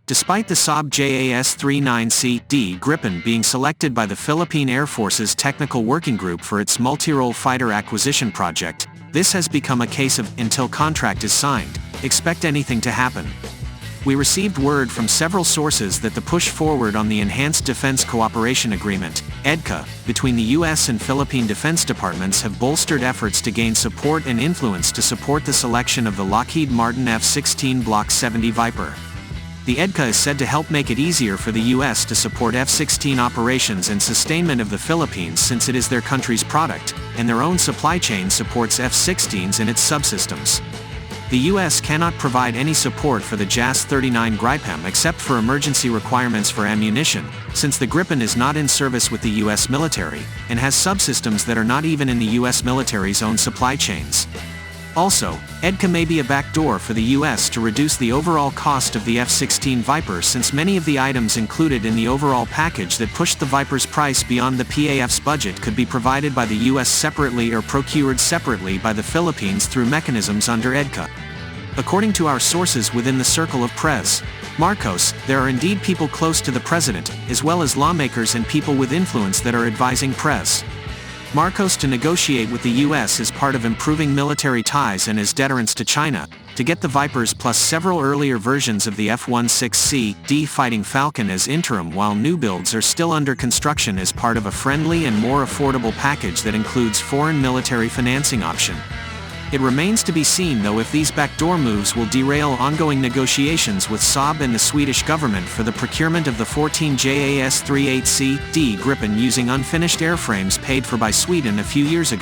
Despite the Saab JAS-39C-D Gripen being selected by the Philippine Air Force's Technical Working Group for its multi-role fighter acquisition project, this has become a case of, until contract is signed, expect anything to happen. We received word from several sources that the push forward on the Enhanced Defense Cooperation Agreement, EDCA, between the US and Philippine Defense Departments have bolstered efforts to gain support and influence to support the selection of the Lockheed Martin F-16 Block 70 Viper. The EDCA is said to help make it easier for the US to support F-16 operations and sustainment of the Philippines since it is their country's product, and their own supply chain supports F-16s and its subsystems. The US cannot provide any support for the JAS-39 Gripen except for emergency requirements for ammunition, since the Gripen is not in service with the US military, and has subsystems that are not even in the US military's own supply chains. Also, EDCA may be a backdoor for the US to reduce the overall cost of the F-16 Viper since many of the items included in the overall package that pushed the Viper's price beyond the PAF's budget could be provided by the US separately or procured separately by the Philippines through mechanisms under EDCA. According to our sources within the circle of Pres. Marcos, there are indeed people close to the president, as well as lawmakers and people with influence that are advising Pres. Marcos to negotiate with the US as part of improving military ties and as deterrence to China, to get the Vipers plus several earlier versions of the F-16C-D Fighting Falcon as interim while new builds are still under construction as part of a friendly and more affordable package that includes foreign military financing option. It remains to be seen though if these backdoor moves will derail ongoing negotiations with Saab and the Swedish government for the procurement of the 14 JAS-38C-D Gripen using unfinished airframes paid for by Sweden a few years ago.